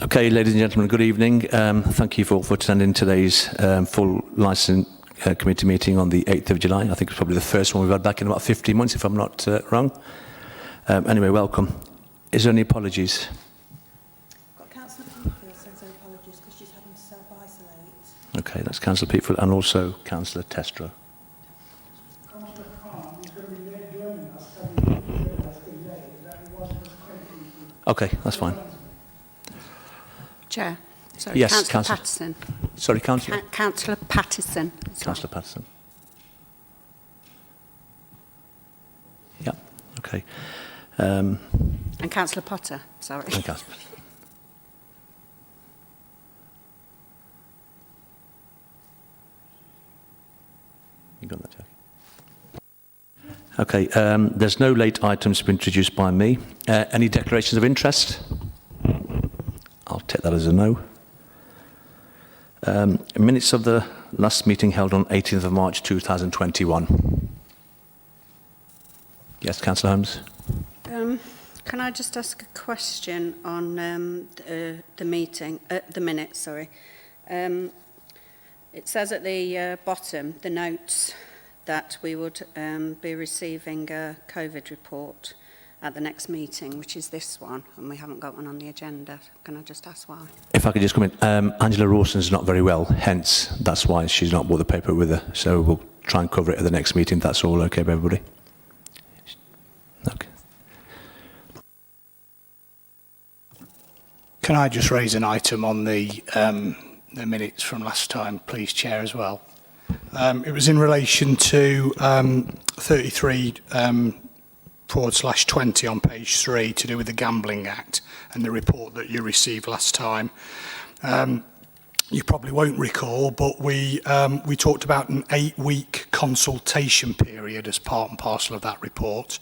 Okay, ladies and gentlemen, good evening. Thank you for attending today's full licence committee meeting on the 8th of July. I think it's probably the first one we've had back in about 15 months, if I'm not wrong. Anyway, welcome. Is there any apologies? Got Councillor Peatfield sends her apologies because she's having to self-isolate. Okay, that's Councillor Peatfield and also Councillor Testrow. Okay, that's fine. Chair. Sorry, Yes, Councillor Pattison. Sorry, Councillor? Councillor Pattison. Councillor Pattison. Yeah, okay. And Councillor Potter, sorry. And Councillor. You got that, Jack? Okay, there's no late items to be introduced by me. Any declarations of interest? I'll take that as a no. Minutes of the last meeting held on 18th of March 2021. Yes, Councillor Holmes. Can I just ask a question on the meeting, the minutes, sorry. It says at the bottom, the notes, that we would be receiving a COVID report at the next meeting, which is this one, and we haven't got one on the agenda. Can I just ask why? If I could just come in, Angela Rawson's not very well, hence that's why she's not brought the paper with her. So we'll try and cover it at the next meeting. That's all okay with everybody? Okay. Can I just raise an item on the minutes from last time, please, Chair, as well? It was in relation to 33/20 on page 3 to do with the Gambling Act and the report that you received last time. You probably won't recall, but we talked about an 8-week consultation period as part and parcel of that report.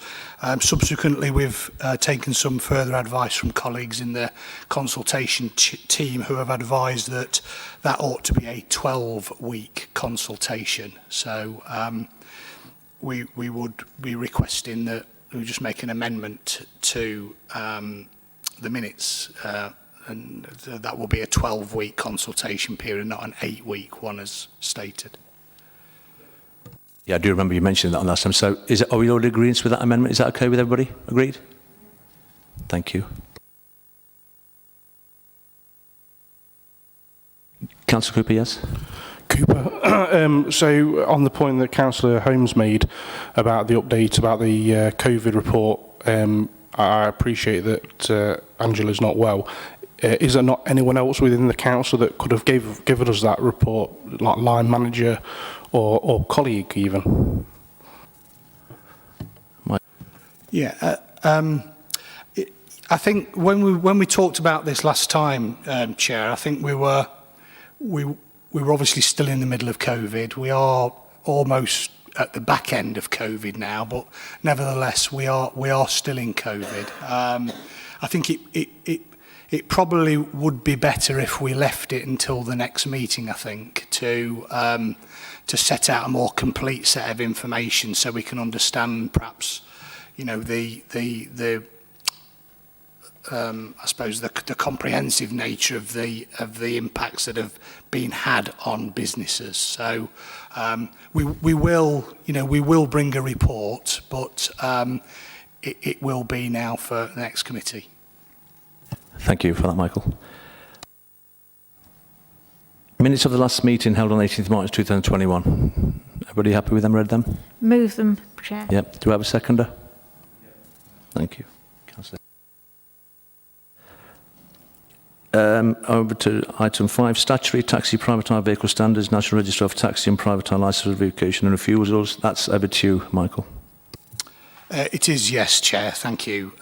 Subsequently, we've taken some further advice from colleagues in the consultation team who have advised that that ought to be a 12-week consultation. So we would be requesting that we just make an amendment to the minutes and that will be a 12-week consultation period, not an 8-week one as stated. Yeah, I do remember you mentioning that on last time. So are we all in agreement with that amendment? Is that okay with everybody? Agreed? Thank you. Councillor Cooper, yes? Cooper. So on the point that Councillor Holmes made about the update about the COVID report, I appreciate that Angela's not well. Is there not anyone else within the council that could have given us that report, like line manager or colleague even? Yeah, I think when we talked about this last time, Chair, I think we were obviously still in the middle of COVID. We are almost at the back end of COVID now, but nevertheless we are still in COVID. I think it probably would be better if we left it until the next meeting, I think, to set out a more complete set of information so we can understand perhaps, you know, I suppose the comprehensive nature of the impacts that have been had on businesses. So we will bring a report, but it will be now for the next committee. Thank you for that, Michael. Minutes of the last meeting held on 18th March 2021. Everybody happy with them? Read them? Move them, Chair. Yep. Do we have a seconder? Thank you. Councillor. Over to item 5, Statutory Taxi Private Hire Vehicle Standards, National Register of Taxi and Private Hire Licence, Revocation and Refusals. That's over to you, Michael. It is, yes, Chair. Thank you.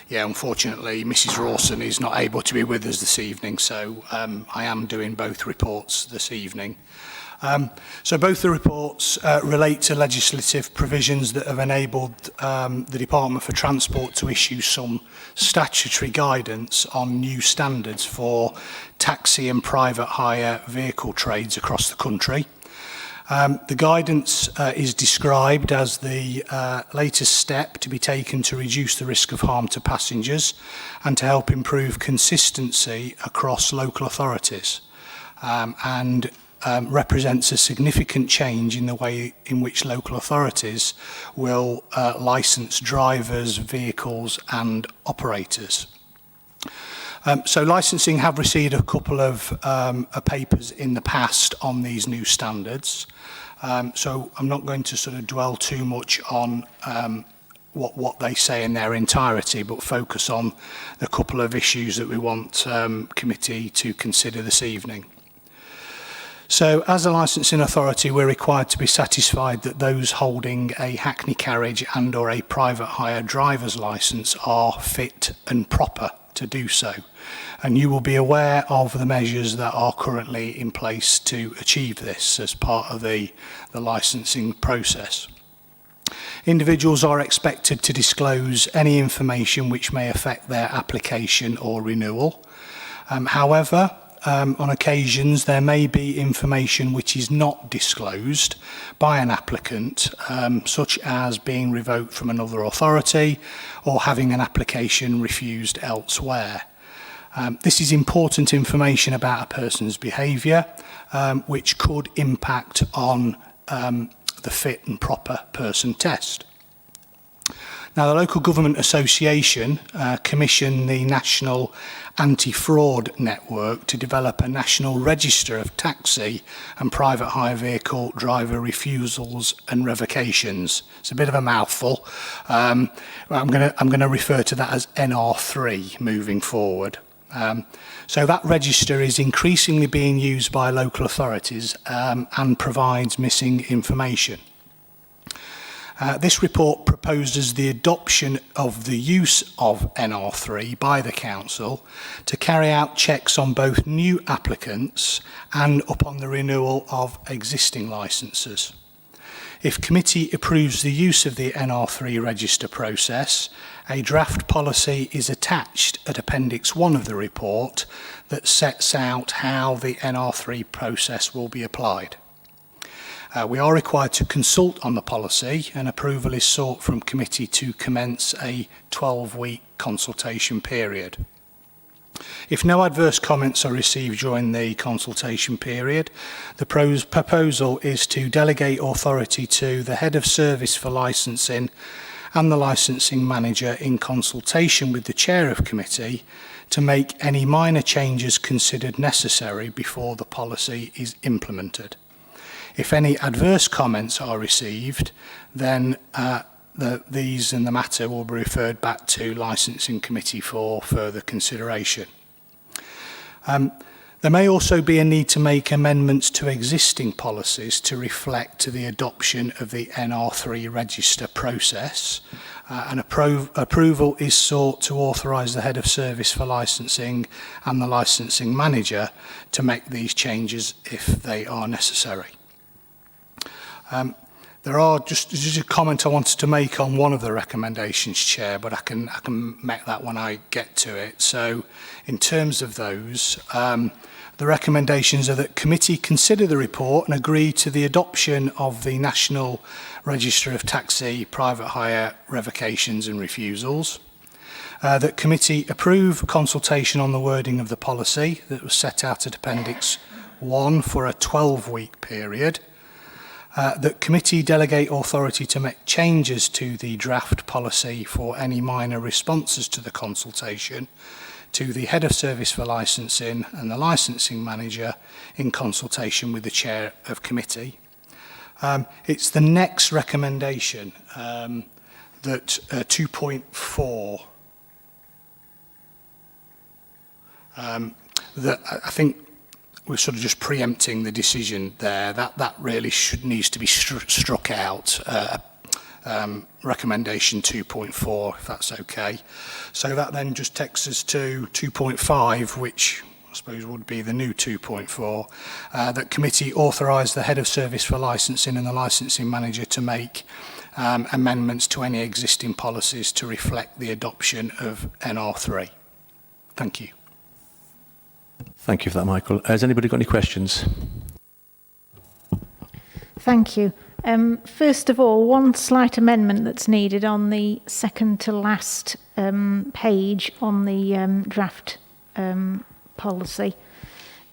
Yeah, unfortunately, Mrs. Rawson is not able to be with us this evening, so I am doing both reports this evening. So both the reports relate to legislative provisions that have enabled the Department for Transport to issue some statutory guidance on new standards for taxi and private hire vehicle trades across the country. The guidance is described as the latest step to be taken to reduce the risk of harm to passengers and to help improve consistency across local authorities, and represents a significant change in the way in which local authorities will licence drivers, vehicles and operators. So licensing have received a couple of papers in the past on these new standards. So I'm not going to sort of dwell too much on what they say in their entirety, but focus on the couple of issues that we want committee to consider this evening. So as a licensing authority, we're required to be satisfied that those holding a hackney carriage and or a private hire driver's licence are fit and proper to do so. And you will be aware of the measures that are currently in place to achieve this as part of the licensing process. Individuals are expected to disclose any information which may affect their application or renewal. However, on occasions there may be information which is not disclosed by an applicant, such as being revoked from another authority or having an application refused elsewhere. This is important information about a person's behaviour, which could impact on the fit and proper person test. Now, the Local Government Association commissioned the National Anti-Fraud Network to develop a national register of taxi and private hire vehicle driver refusals and revocations. It's a bit of a mouthful. I'm going to refer to that as NR3 moving forward. So that register is increasingly being used by local authorities and provides missing information. This report proposes the adoption of the use of NR3 by the Council to carry out checks on both new applicants and upon the renewal of existing licences. If committee approves the use of the NR3 register process, a draft policy is attached at Appendix 1 of the report that sets out how the NR3 process will be applied. We are required to consult on the policy, and approval is sought from committee to commence a 12-week consultation period. If no adverse comments are received during the consultation period, the proposal is to delegate authority to the Head of Service for Licensing and the Licensing Manager in consultation with the Chair of Committee to make any minor changes considered necessary before the policy is implemented. If any adverse comments are received, then these and the matter will be referred back to Licensing Committee for further consideration. There may also be a need to make amendments to existing policies to reflect the adoption of the NR3 register process. Approval is sought to authorise the Head of Service for Licensing and the Licensing Manager to make these changes if they are necessary. There are just a comment I wanted to make on one of the recommendations, Chair, but I can make that when I get to it. So in terms of those, the recommendations are that committee consider the report and agree to the adoption of the National Register of Taxi, Private Hire, Revocations and Refusals. That committee approve consultation on the wording of the policy that was set out at Appendix 1 for a 12-week period. That committee delegate authority to make changes to the draft policy for any minor responses to the consultation to the Head of Service for Licensing and the Licensing Manager in consultation with the Chair of Committee. It's the next recommendation that 2.4 that I think we're sort of just preempting the decision there. That really needs to be struck out. Recommendation 2.4, if that's okay. So that then just takes us to 2.5, which I suppose would be the new 2.4, that committee authorise the Head of Service for Licensing and the Licensing Manager to make amendments to any existing policies to reflect the adoption of NR3. Thank you. Thank you for that, Michael. Has anybody got any questions? Thank you. First of all, one slight amendment that's needed on the second to last page on the draft policy.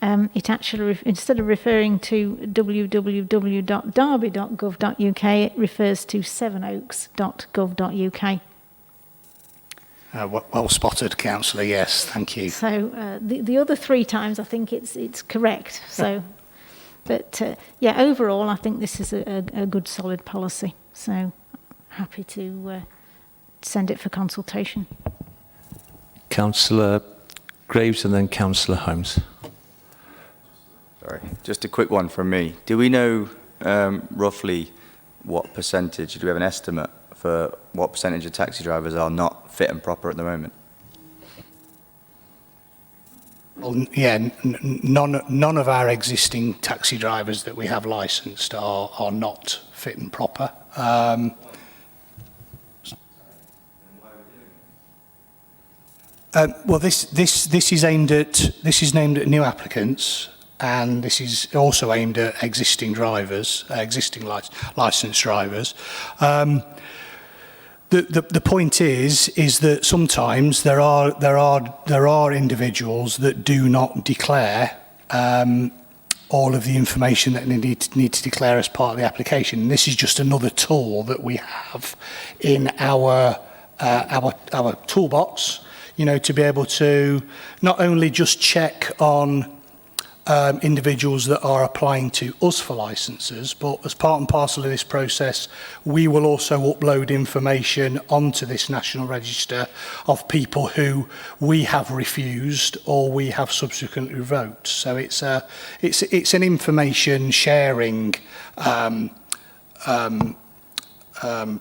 It actually, instead of referring to www.derby.gov.uk, it refers to sevenoaks.gov.uk. Well spotted, Councillor. Yes, thank you. So the other 3 times, I think it's correct. So, but yeah, overall, I think this is a good, solid policy. So, happy to send it for consultation. Councillor Graves and then Councillor Holmes. Sorry, just a quick one from me. Do we know roughly what percentage, do we have an estimate for what percentage of taxi drivers are not fit and proper at the moment? Well, yeah, none of our existing taxi drivers that we have licensed are not fit and proper. Well, this is aimed at new applicants, and this is also aimed at existing drivers, existing licensed drivers. The point is that sometimes there are individuals that do not declare all of the information that they need to declare as part of the application. And this is just another tool that we have in our toolbox, you know, to be able to not only just check on individuals that are applying to us for licenses, but as part and parcel of this process, we will also upload information onto this national register of people who we have refused or we have subsequently revoked. So it's an information sharing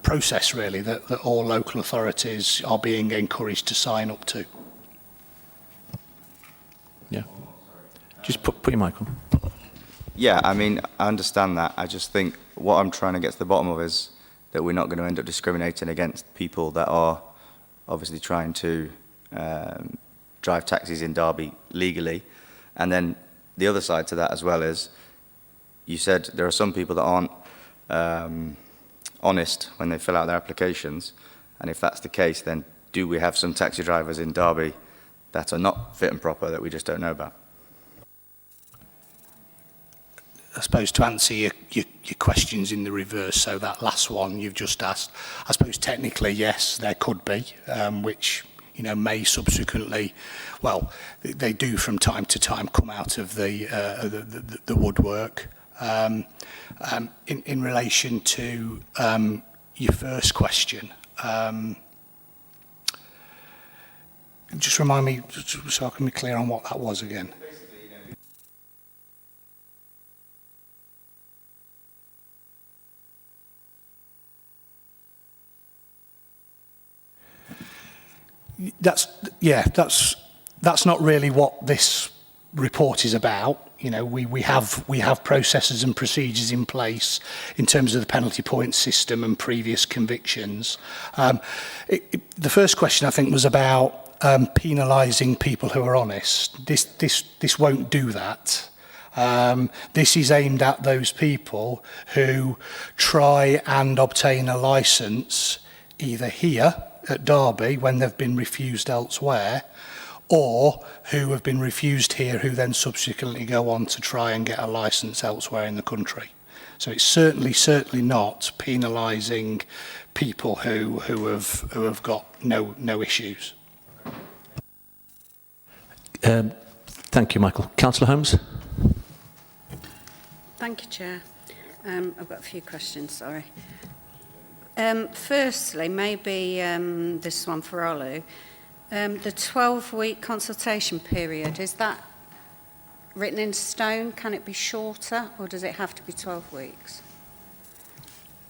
process, really, that all local authorities are being encouraged to sign up to. Yeah. Just put your mic on. Yeah, I mean, I understand that. I just think what I'm trying to get to the bottom of is that we're not going to end up discriminating against people that are obviously trying to drive taxis in Derby legally. And then the other side to that as well is, you said there are some people that aren't honest when they fill out their applications. And if that's the case, then do we have some taxi drivers in Derby that are not fit and proper that we just don't know about? I suppose to answer your questions in the reverse, so that last one you've just asked, I suppose technically yes, there could be, which, you know, may subsequently, well, they do from time to time come out of the woodwork. In relation to your first question, just remind me so I can be clear on what that was again. That's not really what this report is about. You know, we have processes and procedures in place in terms of the penalty point system and previous convictions. The first question I think was about penalising people who are honest. This won't do that. This is aimed at those people who try and obtain a licence either here at Derby when they've been refused elsewhere, or who have been refused here who then subsequently go on to try and get a licence elsewhere in the country. So it's certainly not penalising people who have got no issues. Thank you, Michael. Councillor Holmes. Thank you, Chair. I've got a few questions, sorry. Firstly, maybe this one for Olu. The 12-week consultation period, is that written in stone? Can it be shorter, or does it have to be 12 weeks?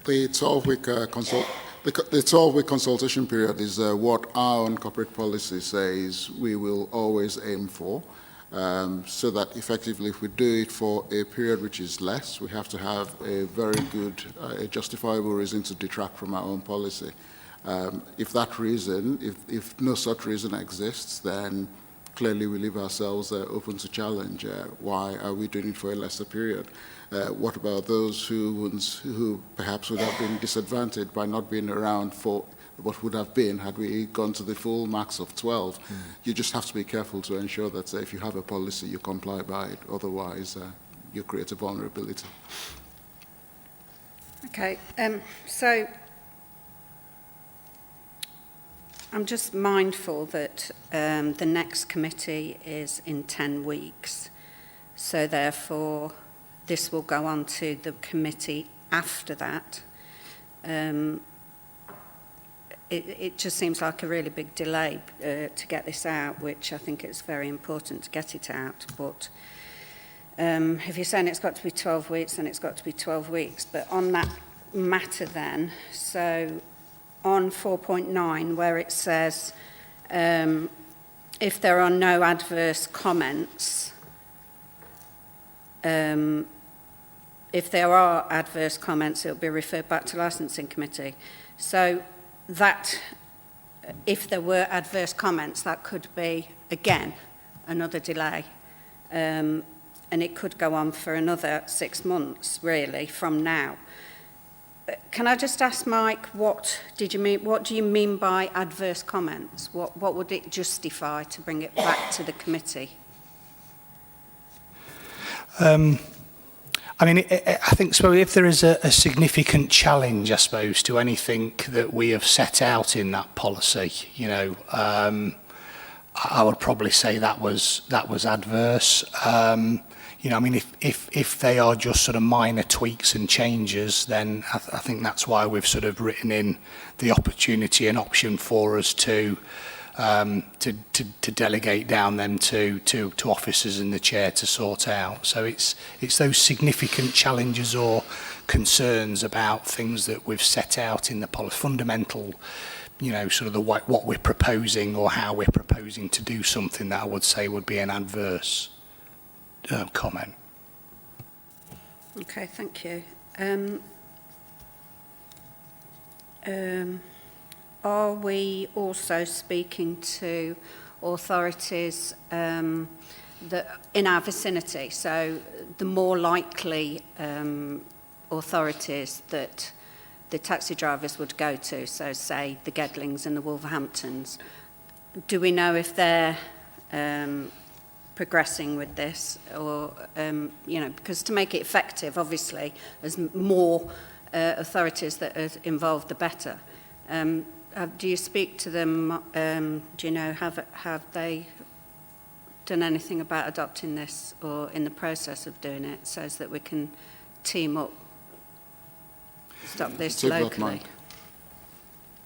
The 12-week consultation period is what our own corporate policy says we will always aim for, so that effectively if we do it for a period which is less, we have to have a very good, a justifiable reason to detract from our own policy. If that reason, if no such reason exists, then clearly we leave ourselves open to challenge. Why are we doing it for a lesser period? What about those who perhaps would have been disadvantaged by not being around for what would have been had we gone to the full max of 12? You just have to be careful to ensure that if you have a policy, you comply by it. Otherwise, you create a vulnerability. Okay, so I'm just mindful that the next committee is in 10 weeks. So therefore, this will go on to the committee after that. It just seems like a really big delay to get this out, which I think it's very important to get it out. But if you're saying it's got to be 12 weeks, then it's got to be 12 weeks. But on that matter then, so on 4.9, where it says if there are no adverse comments, if there are adverse comments, it will be referred back to licensing committee. So that, if there were adverse comments, that could be, again, another delay. And it could go on for another 6 months, really, from now. Can I just ask Mike, what do you mean by adverse comments? What would it justify to bring it back to the committee? I mean, I think so. If there is a significant challenge, I suppose, to anything that we have set out in that policy, you know, I would probably say that was adverse. You know, I mean, if they are just sort of minor tweaks and changes, then I think that's why we've sort of written in the opportunity and option for us to delegate down them to officers in the chair to sort out. So it's those significant challenges or concerns about things that we've set out in the policy, fundamental, you know, sort of what we're proposing or how we're proposing to do something that I would say would be an adverse comment. Okay, thank you. Are we also speaking to authorities that in our vicinity? So the more likely authorities that the taxi drivers would go to, so say the Gedlings and the Wolverhamptons, do we know if they're progressing with this, or you know, because to make it effective, obviously, as more authorities that are involved, the better. Do you speak to them? Do you know, have they done anything about adopting this or in the process of doing it, so that we can team up, stop this locally?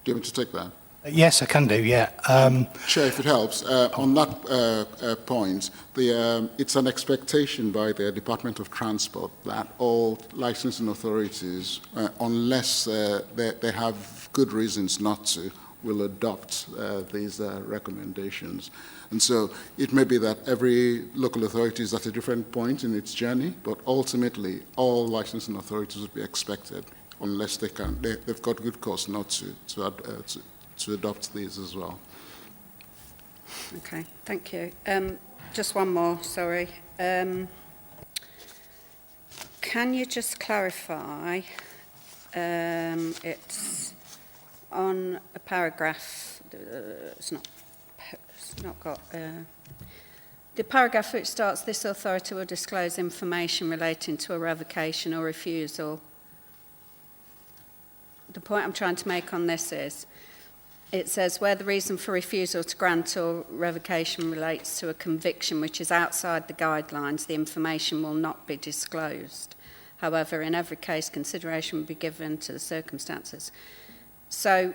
Do you want me to take that? Yes, I can do, yeah. Chair, if it helps, on that point, it's an expectation by the Department of Transport that all licensing authorities, unless they have good reasons not to, will adopt these recommendations. And so it may be that every local authority is at a different point in its journey, but ultimately all licensing authorities would be expected, unless they've got good cause not to adopt these as well. Okay, thank you. Just one more, sorry. Can you just clarify, it's on a paragraph, it's not got, the paragraph which starts, this authority will disclose information relating to a revocation or refusal. The point I'm trying to make on this is, it says, where the reason for refusal to grant or revocation relates to a conviction which is outside the guidelines, the information will not be disclosed. However, in every case, consideration will be given to the circumstances. So,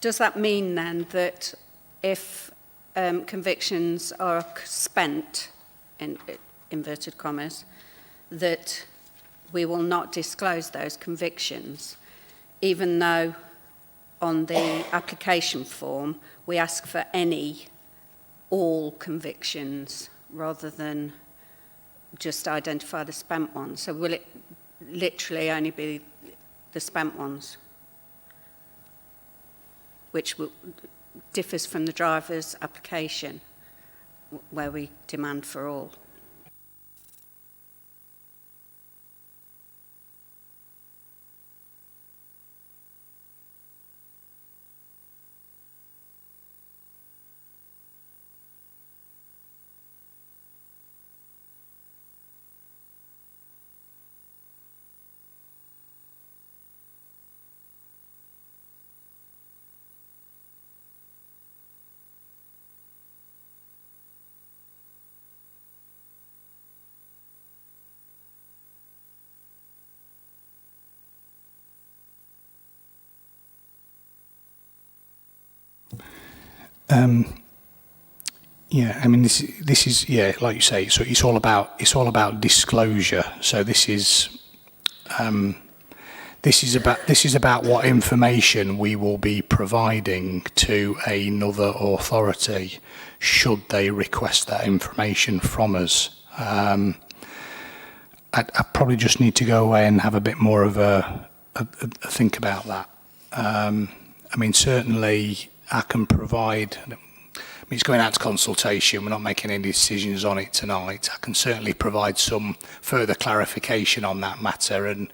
does that mean then that if convictions are spent, in inverted commas, that we will not disclose those convictions, even though on the application form, we ask for all convictions rather than just identify the spent ones? So will it literally only be the spent ones, which differs from the driver's application? where we demand for all. Yeah, I mean, this is yeah, like you say, so it's all about disclosure. So this is about what information we will be providing to another authority should they request that information from us. I probably just need to go away and have a bit more of a think about that. I mean, certainly I can provide. I mean, it's going out to consultation. We're not making any decisions on it tonight. I can certainly provide some further clarification on that matter and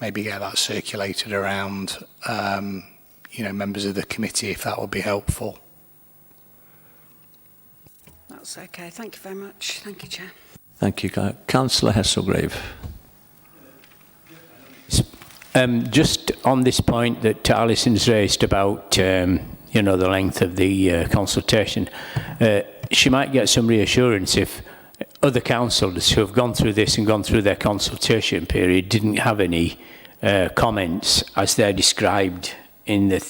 maybe get that circulated around, members of the committee if that would be helpful. That's okay. Thank you very much. Thank you, Chair. Thank you. Councillor Hesselgrave. Just on this point that Alison's raised about, the length of the consultation, she might get some reassurance if other councillors who have gone through this and gone through their consultation period didn't have any comments as they're described in the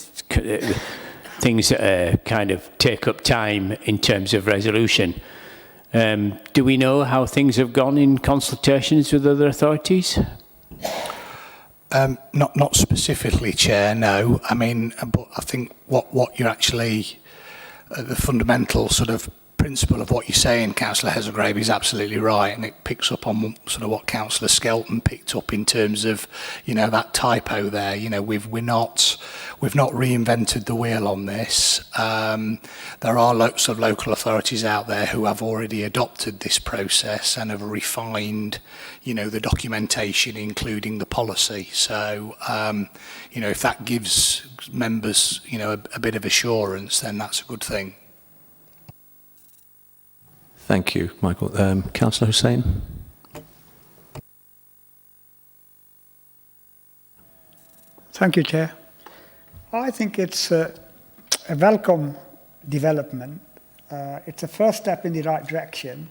things that kind of take up time in terms of resolution. Do we know how things have gone in consultations with other authorities? Not specifically, Chair, no. I mean, but I think what you're actually, the fundamental sort of principle of what you're saying, Councillor Hesselgrave, is absolutely right, and it picks up on sort of what Councillor Skelton picked up in terms of, that typo there. We've not reinvented the wheel on this. There are lots of local authorities out there who have already adopted this process and have refined, the documentation, including the policy. So, if that gives members, a bit of assurance, then that's a good thing. Thank you, Michael. Councillor Hussain. Thank you, Chair. I think it's a welcome development. It's a first step in the right direction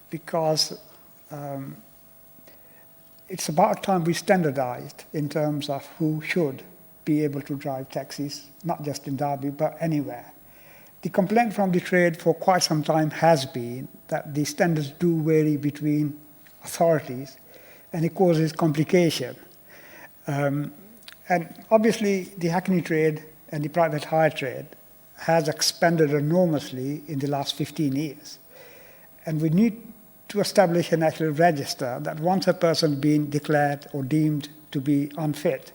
because it's about time we standardised in terms of who should be able to drive taxis, not just in Derby, but anywhere. The complaint from the trade for quite some time has been that the standards do vary between authorities and it causes complication. And obviously the hackney trade and the private hire trade has expanded enormously in the last 15 years. And we need to establish an actual register that once a person being declared or deemed to be unfit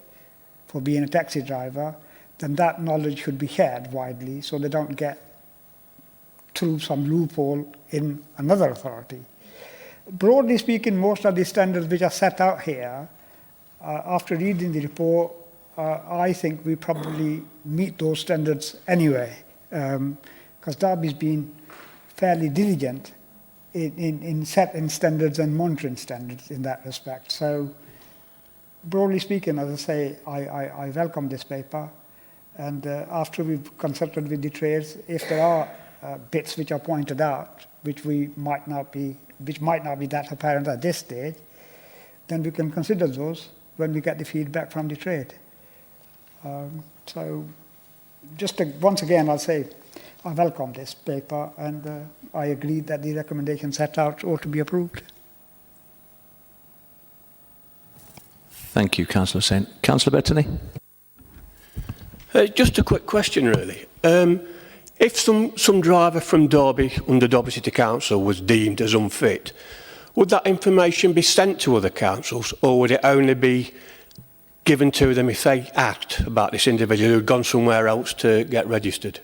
for being a taxi driver, then that knowledge should be shared widely so they don't get through some loophole in another authority. Broadly speaking, most of the standards which are set out here, after reading the report, I think we probably meet those standards anyway, because Derby's been fairly diligent in setting standards and monitoring standards in that respect. So, broadly speaking, as I say, I welcome this paper. And after we've consulted with the trades, if there are bits which are pointed out, which might not be that apparent at this stage, then we can consider those when we get the feedback from the trade. So, once again, I'll say I welcome this paper, and I agree that the recommendation set out ought to be approved. Thank you, Councillor Hussain. Councillor Bettany. Just a quick question, really. If some driver from Derby under Derby City Council was deemed as unfit, would that information be sent to other councils, or would it only be given to them if they asked about this individual who had gone somewhere else to get registered?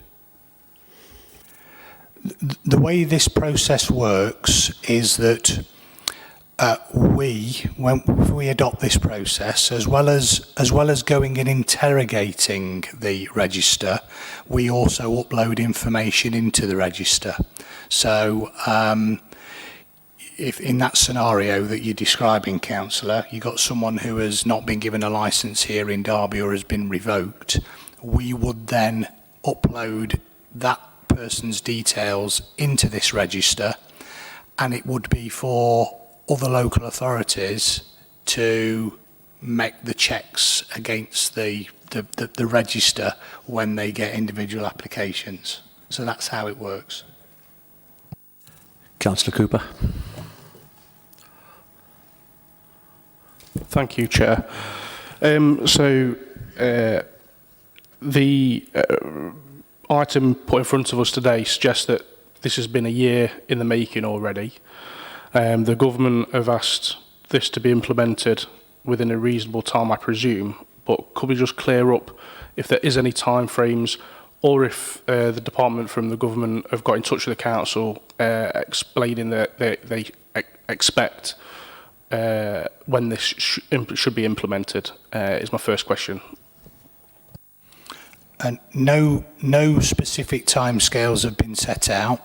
the way this process works is that when we adopt this process, as well as going and interrogating the register, we also upload information into the register. So if in that scenario that you're describing, councillor, you've got someone who has not been given a licence here in Derby or has been revoked, we would then upload that person's details into this register, and it would be for other local authorities to make the checks against the register when they get individual applications. So that's how it works. Councillor Cooper. Thank you, Chair. The item put in front of us today suggests that this has been a year in the making already. The government have asked this to be implemented within a reasonable time, I presume, but could we just clear up if there is any time frames, or if the department from the government have got in touch with the council explaining that they expect when this should be implemented, is my first question. And no specific timescales have been set out.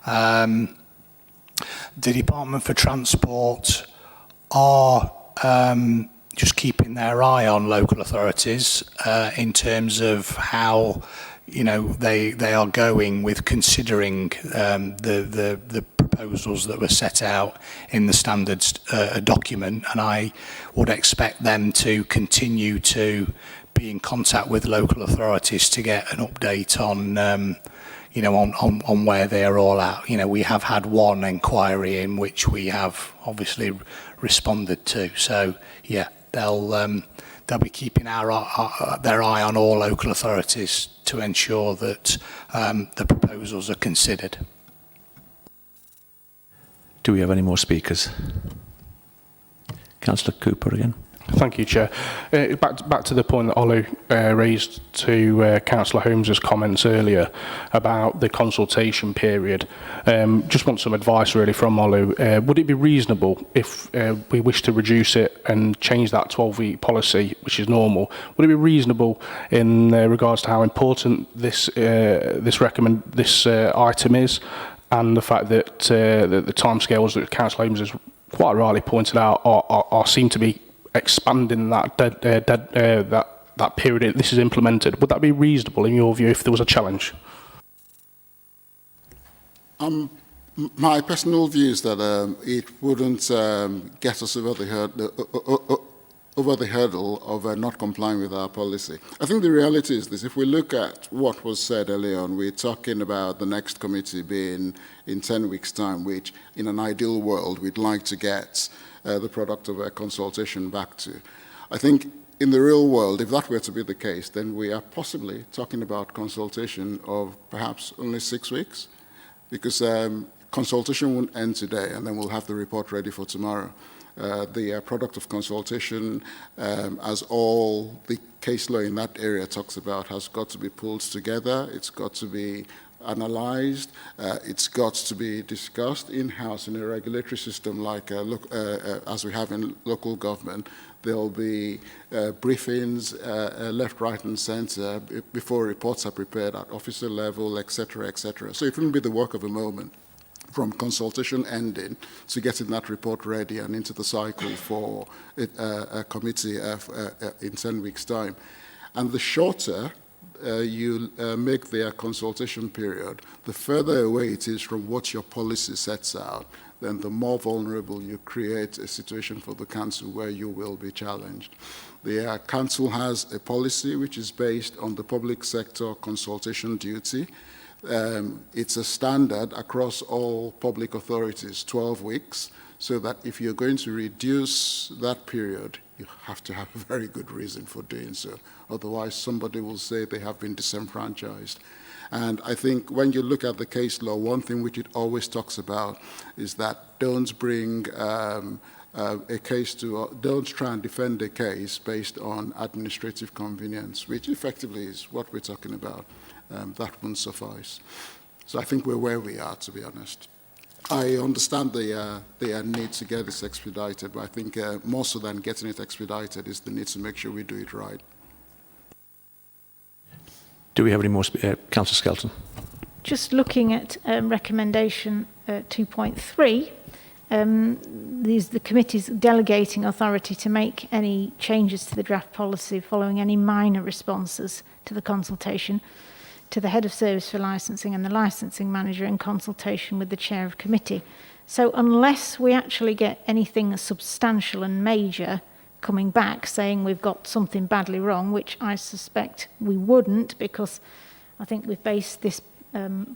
The Department for Transport are just keeping their eye on local authorities in terms of how, you know, they are going with considering the proposals that were set out in the standards document, and I would expect them to continue to be in contact with local authorities to get an update on you know, on where they are all at. You know, we have had one inquiry in which we have obviously responded to. So yeah, they'll be keeping their eye on all local authorities to ensure that the proposals are considered. Do we have any more speakers? Councillor Cooper again. Thank you, Chair. Back to the point that Olu raised to Councillor Holmes's comments earlier about the consultation period. Just want some advice really from Olu. Would it be reasonable if we wish to reduce it and change that 12-week policy, which is normal, would it be reasonable in regards to how important this item is, and the fact that the timescales that Councillor Holmes has quite rightly pointed out are seem to be expanding that that period this is implemented? Would that be reasonable in your view if there was a challenge? My personal view is that it wouldn't get us over the hurdle of not complying with our policy. I think the reality is this: if we look at what was said earlier on, we're talking about the next committee being in 10 weeks' time, which in an ideal world we'd like to get the product of a consultation back to. I think in the real world, if that were to be the case, then we are possibly talking about consultation of perhaps only 6 weeks, because consultation won't end today, and then we'll have the report ready for tomorrow. The product of consultation, as all the case law in that area talks about, has got to be pulled together. It's got to be analysed. It's got to be discussed in-house in a regulatory system like as we have in local government. There'll be briefings left, right and centre before reports are prepared at officer level, etc., etc. So it wouldn't be the work of a moment from consultation ending to getting that report ready and into the cycle for a committee in 10 weeks' time. And the shorter you make their consultation period, the further away it is from what your policy sets out, then the more vulnerable you create a situation for the council where you will be challenged. The council has a policy which is based on the public sector consultation duty. It's a standard across all public authorities, 12 weeks, so that if you're going to reduce that period, you have to have a very good reason for doing so. Otherwise, somebody will say they have been disenfranchised. And I think when you look at the case law, one thing which it always talks about is that don't bring a case to, don't try and defend a case based on administrative convenience, which effectively is what we're talking about. That won't suffice. So I think we're where we are, to be honest. I understand the need to get this expedited, but I think more so than getting it expedited is the need to make sure we do it right. Do we have any more? Councillor Skelton. Just looking at recommendation 2.3, the committee's delegating authority to make any changes to the draft policy following any minor responses to the consultation to the head of service for licensing and the licensing manager in consultation with the chair of committee. So unless we actually get anything substantial and major coming back saying we've got something badly wrong, which I suspect we wouldn't, because I think we've based this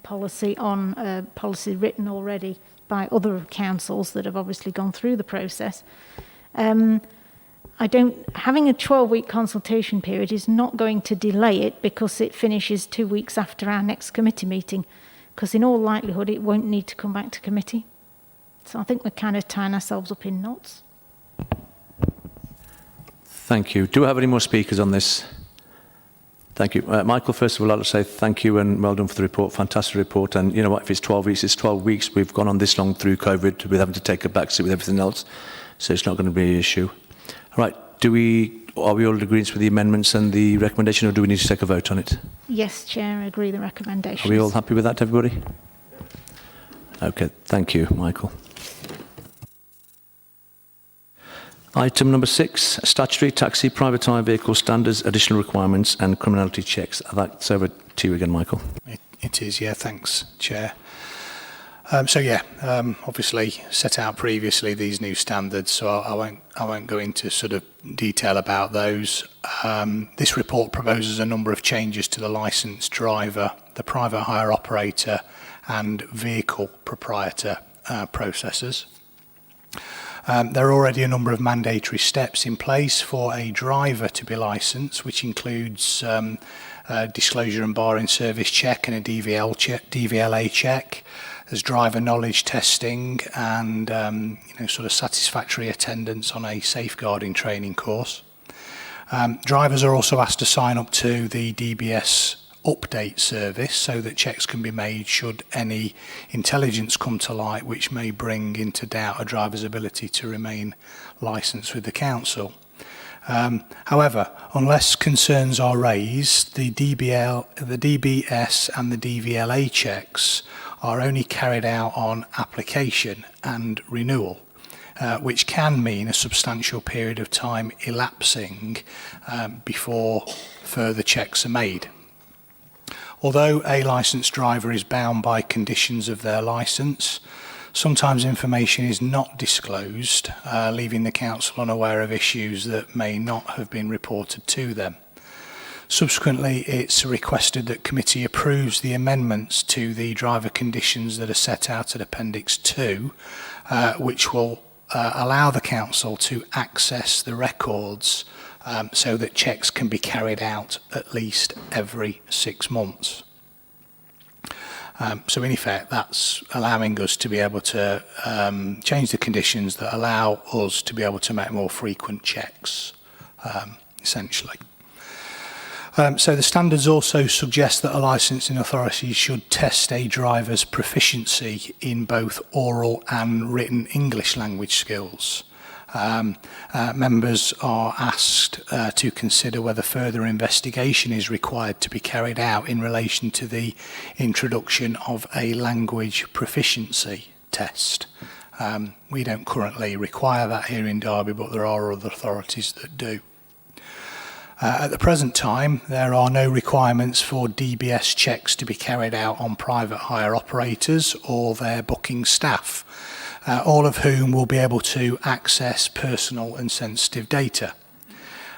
policy on policy written already by other councils that have obviously gone through the process. Having a 12-week consultation period is not going to delay it because it finishes 2 weeks after our next committee meeting, because in all likelihood it won't need to come back to committee. So I think we're kind of tying ourselves up in knots. Thank you. Do we have any more speakers on this? Thank you. Michael, first of all, I'd like to say thank you and well done for the report. Fantastic report. And you know what, if it's 12 weeks, it's 12 weeks. We've gone on this long through COVID with having to take a backseat with everything else. So it's not going to be an issue. All right. Are we all in agreement with the amendments and the recommendation, or do we need to take a vote on it? Yes, Chair, I agree the recommendations. Are we all happy with that, everybody? Okay. Thank you, Michael. Item number 6, statutory taxi private hire vehicle standards, additional requirements and criminality checks. That's over to you again, Michael. It is, yeah, thanks, Chair. Obviously set out previously these new standards, so I won't go into sort of detail about those. This report proposes a number of changes to the licensed driver, the private hire operator and vehicle proprietor processes. There are already a number of mandatory steps in place for a driver to be licensed, which includes disclosure and bar in service check and a DVLA check. There's driver knowledge testing and sort of satisfactory attendance on a safeguarding training course. Drivers are also asked to sign up to the DBS update service so that checks can be made should any intelligence come to light which may bring into doubt a driver's ability to remain licensed with the council. However, unless concerns are raised, the DBS and the DVLA checks are only carried out on application and renewal, which can mean a substantial period of time elapsing before further checks are made. Although a licensed driver is bound by conditions of their licence, sometimes information is not disclosed, leaving the council unaware of issues that may not have been reported to them. Subsequently, it's requested that committee approves the amendments to the driver conditions that are set out at Appendix 2, which will allow the council to access the records so that checks can be carried out at least every 6 months. So in effect, that's allowing us to be able to change the conditions that allow us to be able to make more frequent checks, essentially. So the standards also suggest that a licensing authority should test a driver's proficiency in both oral and written English language skills. Members are asked to consider whether further investigation is required to be carried out in relation to the introduction of a language proficiency test. We don't currently require that here in Derby, but there are other authorities that do. At the present time, there are no requirements for DBS checks to be carried out on private hire operators or their booking staff, all of whom will be able to access personal and sensitive data.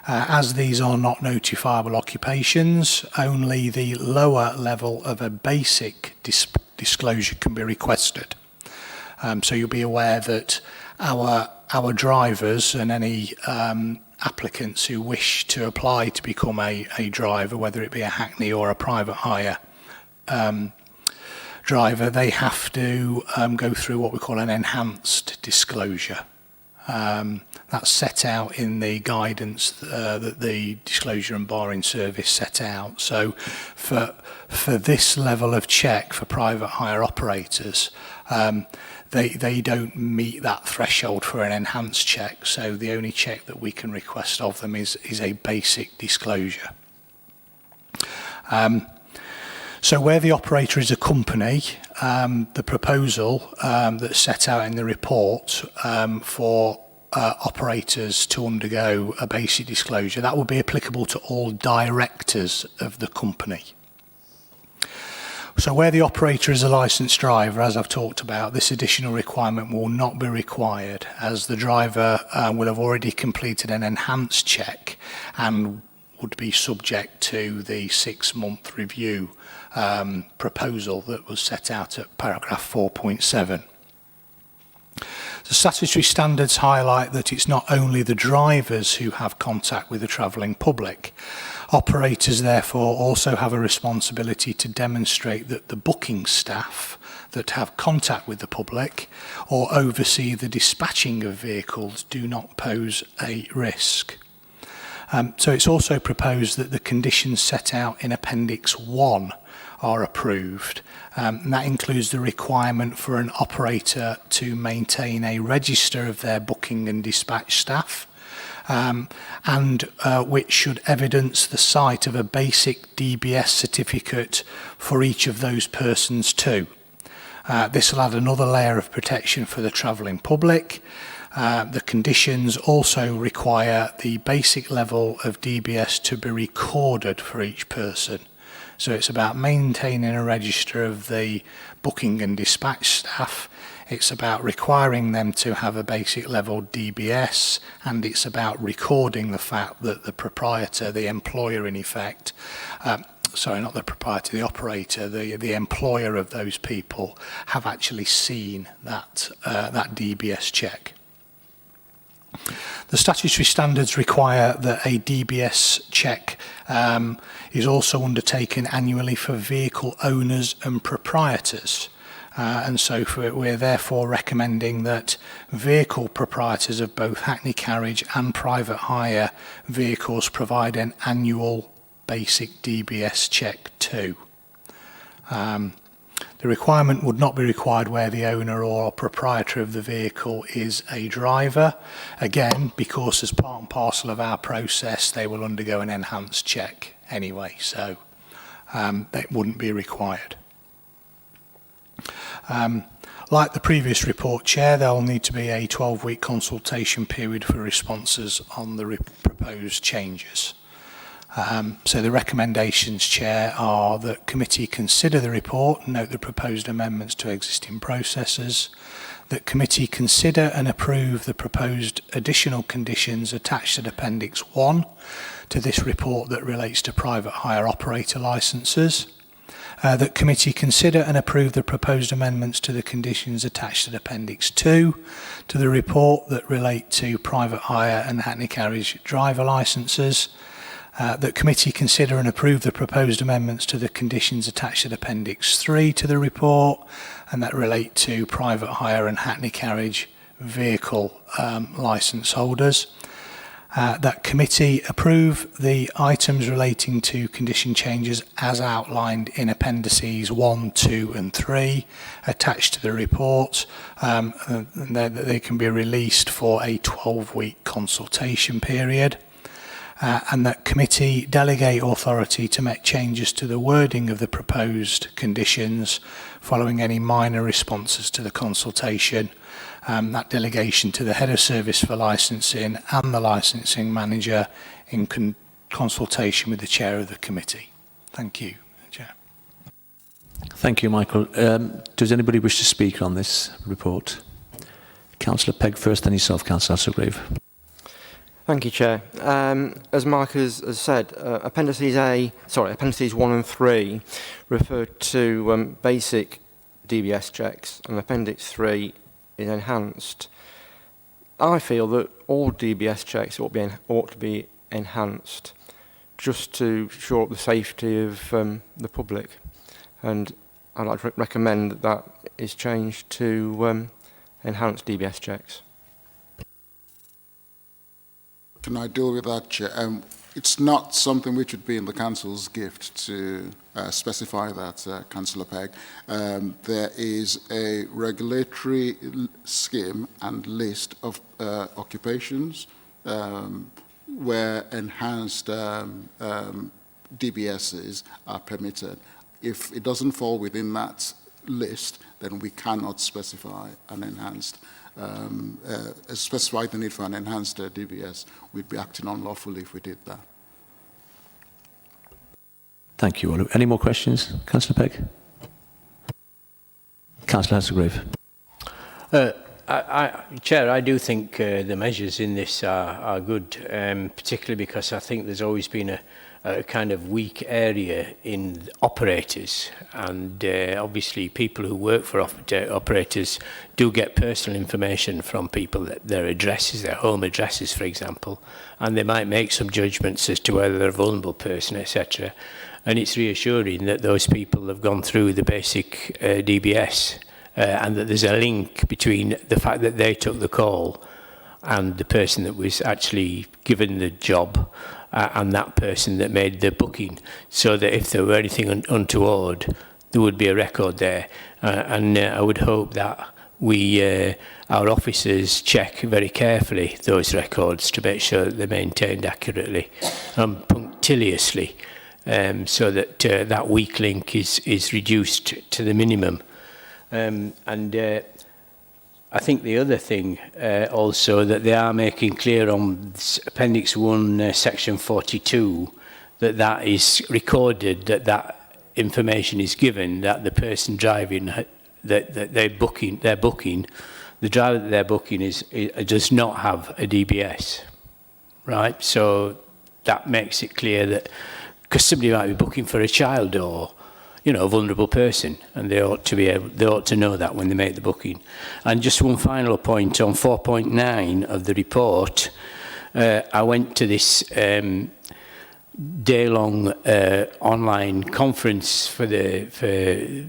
As these are not notifiable occupations, only the lower level of a basic disclosure can be requested. So you'll be aware that our drivers and any applicants who wish to apply to become a driver, whether it be a hackney or a private hire driver, they have to go through what we call an enhanced disclosure. That's set out in the guidance that the Disclosure and Barring Service set out. So for this level of check for private hire operators, they don't meet that threshold for an enhanced check. So the only check that we can request of them is a basic disclosure. So where the operator is a company, the proposal that's set out in the report for operators to undergo a basic disclosure, that will be applicable to all directors of the company. So where the operator is a licensed driver, as I've talked about, this additional requirement will not be required, as the driver will have already completed an enhanced check and would be subject to the 6-month review proposal that was set out at paragraph 4.7. The statutory standards highlight that it's not only the drivers who have contact with the travelling public. Operators, therefore, also have a responsibility to demonstrate that the booking staff that have contact with the public or oversee the dispatching of vehicles do not pose a risk. So it's also proposed that the conditions set out in Appendix 1 are approved. And that includes the requirement for an operator to maintain a register of their booking and dispatch staff, and which should evidence the sight of a basic DBS certificate for each of those persons too. This will add another layer of protection for the travelling public. The conditions also require the basic level of DBS to be recorded for each person. So it's about maintaining a register of the booking and dispatch staff. It's about requiring them to have a basic level DBS, and it's about recording the fact that the proprietor, the employer in effect, sorry, not the proprietor, the operator, the employer of those people have actually seen that DBS check. The statutory standards require that a DBS check is also undertaken annually for vehicle owners and proprietors. And so we're therefore recommending that vehicle proprietors of both hackney carriage and private hire vehicles provide an annual basic DBS check too. The requirement would not be required where the owner or proprietor of the vehicle is a driver. Again, because as part and parcel of our process, they will undergo an enhanced check anyway, so that wouldn't be required. Like the previous report, Chair, there will need to be a 12-week consultation period for responses on the proposed changes. So the recommendations, Chair, are that committee consider the report and note the proposed amendments to existing processes, that committee consider and approve the proposed additional conditions attached to Appendix 1 to this report that relates to private hire operator licences, that committee consider and approve the proposed amendments to the conditions attached to Appendix 2 to the report that relate to private hire and hackney carriage driver licences, that committee consider and approve the proposed amendments to the conditions attached to Appendix 3 to the report and that relate to private hire and hackney carriage vehicle licence holders. That committee approve the items relating to condition changes as outlined in Appendices 1, 2 and 3 attached to the report, and that they can be released for a 12-week consultation period. And that committee delegate authority to make changes to the wording of the proposed conditions following any minor responses to the consultation. That delegation to the head of service for licensing and the licensing manager in consultation with the chair of the committee. Thank you, Chair. Thank you, Michael. Does anybody wish to speak on this report? Councillor Pegg first, then yourself, Councillor Sutgrave. Thank you, Chair. As Mark has said, Appendices 1 and 3 refer to basic DBS checks, and Appendix 3 is enhanced. I feel that all DBS checks ought to be enhanced, just to shore up the safety of the public. And I'd like to recommend that that is changed to enhanced DBS checks. Can I deal with that, Chair? It's not something which would be in the Council's gift to specify that, Councillor Pegg. There is a regulatory scheme and list of occupations where enhanced DBSs are permitted. If it doesn't fall within that list, then we cannot specify an enhanced specify the need for an enhanced DBS. We'd be acting unlawfully if we did that. Thank you, Olu. Any more questions? Councillor Pegg? Councillor Hasselgrave. Chair, I do think the measures in this are good, particularly because I think there's always been a kind of weak area in operators, and obviously people who work for operators do get personal information from people, their addresses, their home addresses, for example, and they might make some judgments as to whether they're a vulnerable person, etc. And it's reassuring that those people have gone through the basic DBS, and that there's a link between the fact that they took the call and the person that was actually given the job and that person that made the booking, so that if there were anything untoward, there would be a record there. And I would hope that our officers check very carefully those records to make sure that they're maintained accurately and punctiliously, so that that weak link is reduced to the minimum. I think the other thing also that they are making clear on Appendix 1, Section 42, that is recorded, that information is given, that the person driving, that they're booking, the driver that they're booking does not have a DBS, right? So that makes it clear that, because somebody might be booking for a child or a vulnerable person, and they ought to know that when they make the booking. And just one final point on 4.9 of the report. I went to this day-long online conference for I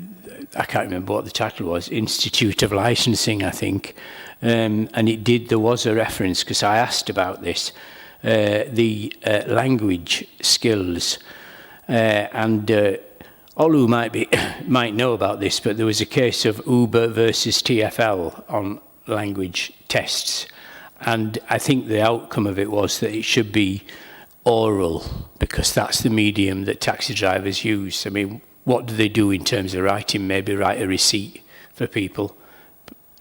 can't remember what the title was, Institute of Licensing, I think, and there was a reference, because I asked about this, the language skills, and Olu might know about this, but there was a case of Uber versus TfL on language tests. And I think the outcome of it was that it should be oral, because that's the medium that taxi drivers use. I mean, what do they do in terms of writing? Maybe write a receipt for people.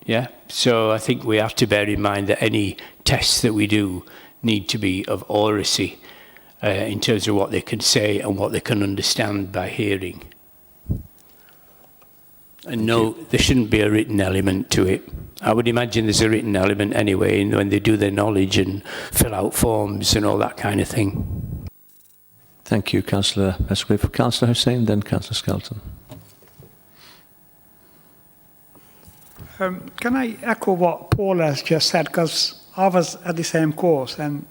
Yeah? So I think we have to bear in mind that any tests that we do need to be of oracy, in terms of what they can say and what they can understand by hearing. And no, there shouldn't be a written element to it. I would imagine there's a written element anyway when they do their knowledge and fill out forms and all that kind of thing. Thank you, Councillor Hasselgrave. Councillor Hussain, then Councillor Skelton. Can I echo what Paul has just said? Because I was at the same course, and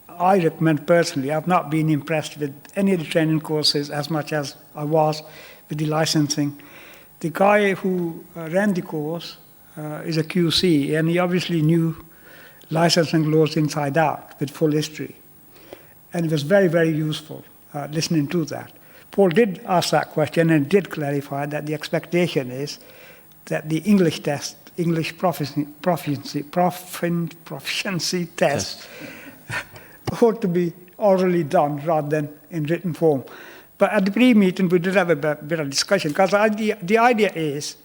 I recommend personally, I've not been impressed with any of the training courses as much as I was with the licensing. The guy who ran the course is a QC, and he obviously knew licensing laws inside out with full history. And it was very, very useful listening to that. Paul did ask that question and did clarify that the expectation is that the English test, English proficiency test, ought to be orally done rather than in written form. But at the pre-meeting, we did have a bit of discussion, because the idea is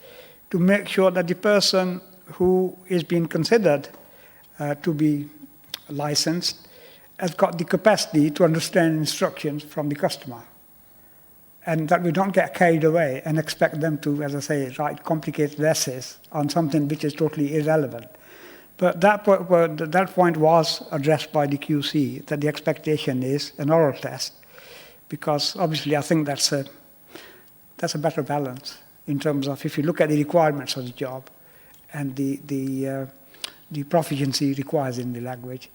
to make sure that the person who is being considered to be licensed has got the capacity to understand instructions from the customer, and that we don't get carried away and expect them to, as I say, write complicated essays on something which is totally irrelevant. But that point was addressed by the QC, that the expectation is an oral test, because obviously I think that's a better balance in terms of, if you look at the requirements of the job and the proficiency requires in the language,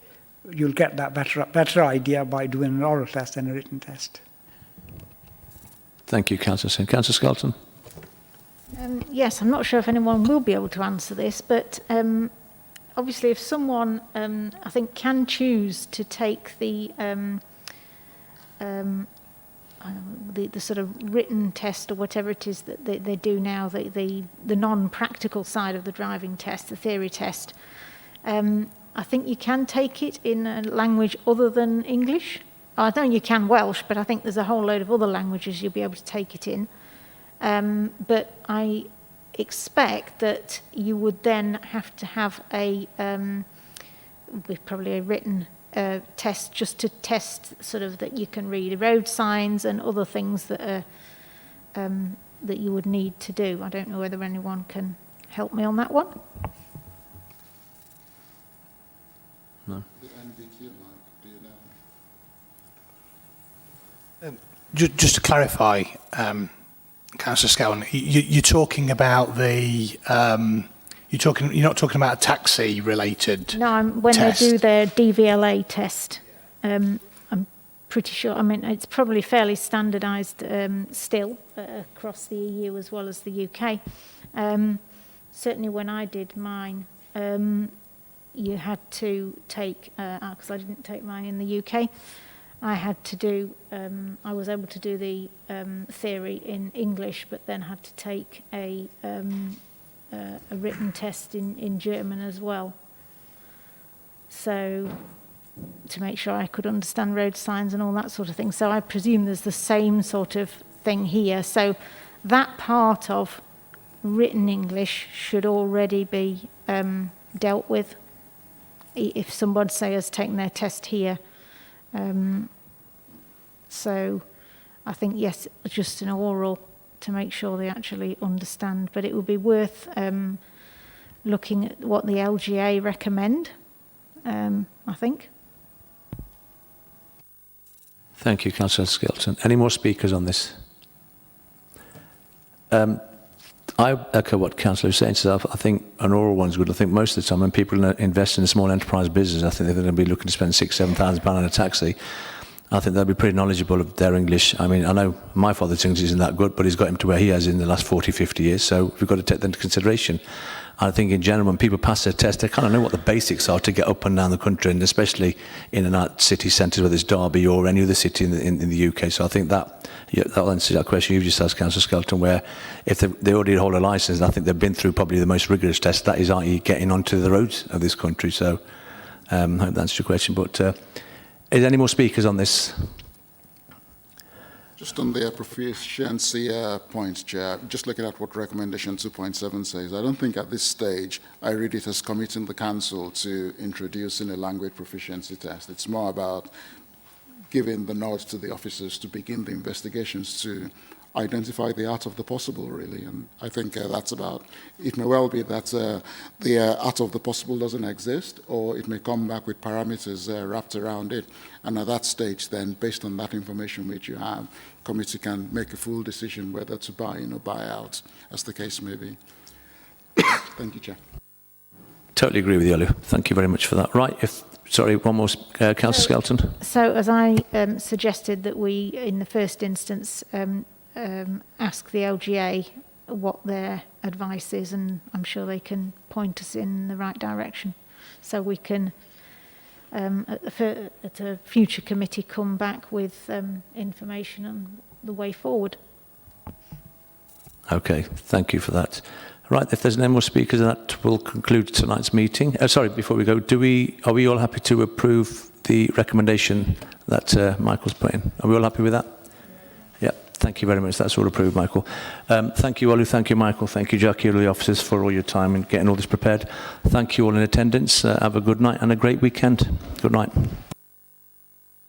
you'll get that better idea by doing an oral test than a written test. Thank you, Councillor Hussain. Councillor Skelton. Yes, I'm not sure if anyone will be able to answer this, but obviously, if someone, I think, can choose to take the sort of written test or whatever it is that they do now, the non-practical side of the driving test, the theory test, I think you can take it in a language other than English. I know you can Welsh, but I think there's a whole load of other languages you'll be able to take it in. But I expect that you would then have to have probably a written test just to test sort of that you can read road signs and other things that are that you would need to do. I don't know whether anyone can help me on that one. No. The NVQ, Mike, do you know? Just to clarify, Councillor Scowen, you're talking about the you're not talking about a taxi related. No, when test. they do their DVLA test, I'm pretty sure. I mean, it's probably fairly standardised still across the EU as well as the UK. Certainly, when I did mine, you had to take because I didn't take mine in the UK. I had to do, I was able to do the theory in English, but then had to take a written test in German as well. So, to make sure I could understand road signs and all that sort of thing. So I presume there's the same sort of thing here. So that part of written English should already be dealt with. If somebody, say, has taken their test here, so I think, yes, just an oral to make sure they actually understand. But it would be worth looking at what the LGA recommend, I think. Thank you, Councillor Skelton. Any more speakers on this? I echo what Councillor was saying. So I think an oral one's good. I think most of the time when people invest in a small enterprise business, I think they're going to be looking to spend £6,000-7,000 on a taxi. I think they'll be pretty knowledgeable of their English. I mean, I know my father's English isn't that good, but he's got him to where he has in the last 40, 50 years. So we've got to take that into consideration. I think in general, when people pass their test, they kind of know what the basics are to get up and down the country, and especially in and out city centres, whether it's Derby or any other city in the UK. So I think that'll answer that question you've just asked, Councillor Skelton, where if they already hold a licence, I think they've been through probably the most rigorous test, that is, i.e. getting onto the roads of this country. So I hope that answers your question. But is there any more speakers on this? Just on the proficiency point, Chair, just looking at what recommendation 2.7 says, I don't think at this stage I read it as committing the council to introducing a language proficiency test. It's more about giving the nod to the officers to begin the investigations to identify the art of the possible, really. And I think that's about, it may well be that the art of the possible doesn't exist, or it may come back with parameters wrapped around it. And at that stage, then, based on that information which you have, committee can make a full decision whether to buy in or buy out, as the case may be. Thank you, Chair. Totally agree with you, Olu. Thank you very much for that. Right, sorry, one more, Councillor Skelton. So as I suggested that we, in the first instance, ask the LGA what their advice is, and I'm sure they can point us in the right direction. So we can, at a future committee, come back with information on the way forward. Okay, thank you for that. Right, if there's no more speakers, that will conclude tonight's meeting. Sorry, before we go, are we all happy to approve the recommendation that Michael's put in? Are we all happy with that? Yeah, thank you very much. That's all approved, Michael. Thank you, Olu. Thank you, Michael. Thank you, Jackie, all the officers, for all your time and getting all this prepared. Thank you all in attendance. Have a good night and a great weekend. Good night.